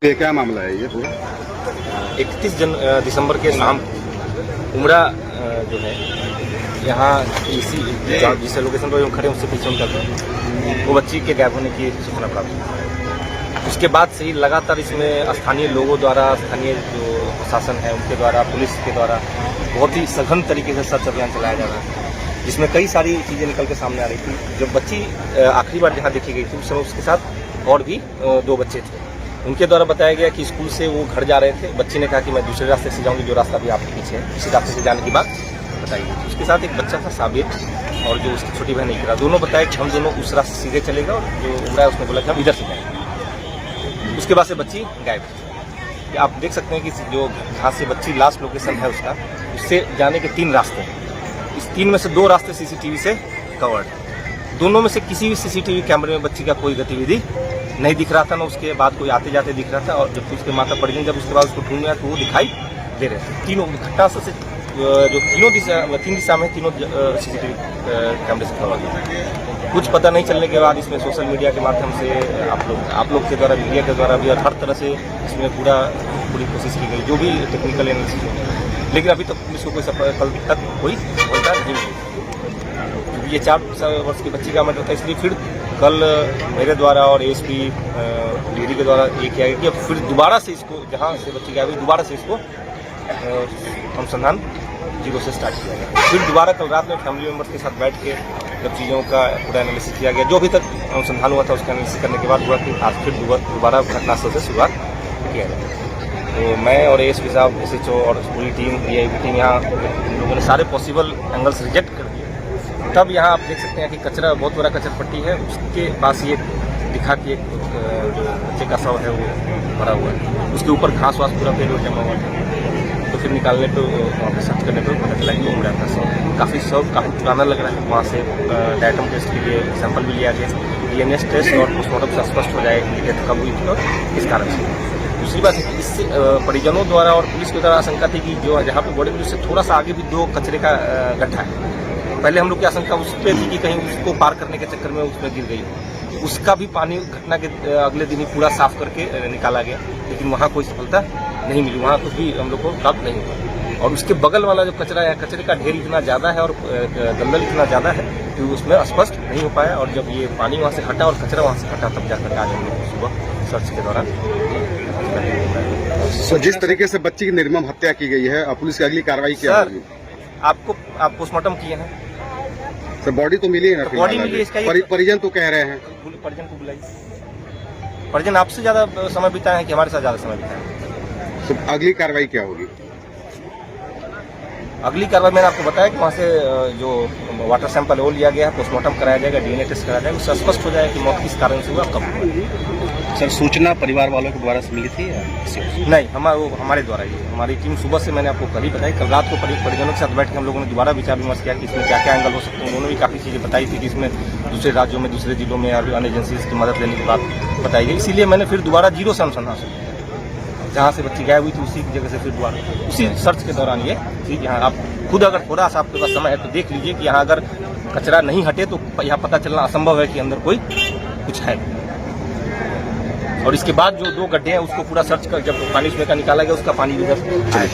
ये क्या मामला है ये पूरा? 31 दिसंबर के शाम उमरा जो है यहाँ इसी जिस लोकेशन पर हम खड़े हैं उससे पीछे उनका वो बच्ची के गायब होने की सूचना प्राप्त हुई। उसके बाद से ही लगातार इसमें स्थानीय लोगों द्वारा, स्थानीय जो प्रशासन है उनके द्वारा, पुलिस के द्वारा बहुत ही सघन तरीके से सर्च अभियान चलाया जा रहा है, जिसमें कई सारी चीज़ें निकल के सामने आ रही थी। जब बच्ची आखिरी बार जहाँ देखी गई थी उस समय उसके साथ और भी 2 बच्चे थे। उनके द्वारा बताया गया कि स्कूल से वो घर जा रहे थे। बच्ची ने कहा कि मैं दूसरे रास्ते से जाऊंगी, जो रास्ता भी आपके पीछे है, इसी रास्ते से जाने की बात बताई गई। उसके साथ एक बच्चा था साबिर और जो उसकी छोटी बहन इकरा, दोनों बताया कि हम दोनों उस रास्ते सीधे चलेगा और जो उमरा है उसने बोला कि हम इधर से जाएंगे। उसके बाद से बच्ची गायब। आप देख सकते हैं कि जो जहाँ से बच्ची लास्ट लोकेशन है उसका, उससे जाने के 3 रास्ते हैं। इस 3 में से 2 रास्ते सीसीटीवी से कवर्ड। दोनों में से किसी भी सीसीटीवी कैमरे में बच्ची का कोई गतिविधि नहीं दिख रहा था, ना उसके बाद कोई आते जाते दिख रहा था। और जब उसके माता पड़ गई, जब उसके बाद उसको ढूंढ गया तो वो दिखाई दे रहे थे। तीनों घटना से जो 3 दिशा में तीनों सीसीटीवी कैमरे से कवर। कुछ पता नहीं चलने के बाद इसमें सोशल मीडिया के माध्यम से आप लोग के द्वारा, मीडिया के द्वारा भी और हर तरह से इसमें पूरी कोशिश की गई, जो भी टेक्निकल एनालिसिस हो, लेकिन अभी तक पुलिस को कोई कल तक कोई होता नहीं मिली। ये 4 वर्ष की बच्ची का मर्डर था, इसलिए फिर कल मेरे द्वारा और एसपी डीडी के द्वारा ये किया गया कि अब फिर दोबारा से इसको, जहाँ से बच्ची गायब हुई, दोबारा से इसको अनुसंधान 0 से स्टार्ट किया गया। फिर दोबारा कल रात में फैमिली मेम्बर्स के साथ बैठ के जब चीज़ों का पूरा एनालिसिस किया गया, जो अभी तक अनुसंधान हुआ था उसका एनालिसिस करने के बाद हुआ कि आज फिर दोबारा घटनास्थल से शुरुआत किया गया। तो मैं और एसपी साहब, SHO और पूरी टीम, DIB टीम, यहाँ लोगों ने सारे पॉसिबल एंगल्स रिजेक्ट कर दिए। तब यहाँ आप देख सकते हैं कि कचरा, बहुत बड़ा कचरा पट्टी है, उसके पास ये दिखा कि एक जो बच्चे का शव है वो भरा हुआ है, उसके ऊपर घास वास पूरा पेड़ जमा हुआ था। तो फिर निकालने पे, वहाँ पर सर्च करने पे पता चला कि उमरा का शव काफ़ी पुराना लग रहा है। वहाँ से डायटम टेस्ट के लिए सैंपल भी लिया गया, DNA टेस्ट और पोस्टमार्टम से स्पष्ट हो जाएगा कि डेथ कब हुई थी और किस कारण से। दूसरी बात है कि इससे परिजनों द्वारा और पुलिस के द्वारा आशंका थी कि जो जहाँ पे बॉडी मिली उससे थोड़ा सा आगे भी 2 कचरे का गड्ढा है। पहले हम लोग की आशंका उस पर थी कि कहीं उसको पार करने के चक्कर में उसमें गिर गई। उसका भी पानी घटना के अगले दिन ही पूरा साफ करके निकाला गया, लेकिन वहाँ कोई सफलता नहीं मिली, वहाँ कुछ भी हम लोग को प्राप्त नहीं हुआ। और उसके बगल वाला जो कचरा है, कचरे का ढेर इतना ज़्यादा है और दलदल इतना ज़्यादा है कि उसमें स्पष्ट नहीं हो पाया। और जब ये पानी वहाँ से हटा और कचरा वहाँ से हटा, तब जाकर आज हम लोग सुबह सर्च के दौरान। तो जिस तरीके से बच्ची की निर्मम हत्या की गई है, पुलिस की अगली कार्रवाई क्या होगी? आप पोस्टमार्टम किए हैं सर? बॉडी तो मिली है ना? बॉडी मिली है, इसका परिजन तो कह रहे हैं। परिजन को बुलाइए। परिजन आपसे ज़्यादा समय बिताए हैं कि हमारे साथ ज़्यादा समय बिताए हैं? तो अगली कार्रवाई क्या होगी? अगली कार्रवाई मैंने आपको बताया कि वहाँ से जो वाटर सैंपल वो लिया गया है, पोस्टमार्टम कराया जाएगा, DNA टेस्ट कराया जाएगा, उससे स्पष्ट हो जाएगा कि मौत किस कारण से हुआ, कब हुआ। सर, सूचना परिवार वालों के द्वारा से मिली थी या नहीं? हमारे द्वारा ही, हमारी टीम सुबह से, मैंने आपको कल ही बताई, कल रात को परिजनों के साथ बैठ के हम लोगों ने दोबारा विचार विमर्श किया कि इसमें क्या क्या एंगल हो सकते हैं। उन्होंने भी काफ़ी चीज़ें बताई थी कि इसमें दूसरे राज्यों में, दूसरे जिलों में अन्य एजेंसीज की मदद लेने की बात बताई गई। इसीलिए मैंने फिर दोबारा 0 से अनुसंधान शुरू किया, जहाँ से बच्ची गायब हुई थी उसी जगह से फिर दोबारा उसी सर्च के दौरान ये चीज़, यहाँ आप खुद अगर थोड़ा सा आपके पास समय है तो देख लीजिए कि यहाँ अगर कचरा नहीं हटे तो यहाँ पता चलना असंभव है कि अंदर कोई कुछ है। और इसके बाद जो 2 गड्ढे हैं उसको पूरा सर्च कर, जब पानी उसमें का निकाला गया, उसका पानी उधर आया।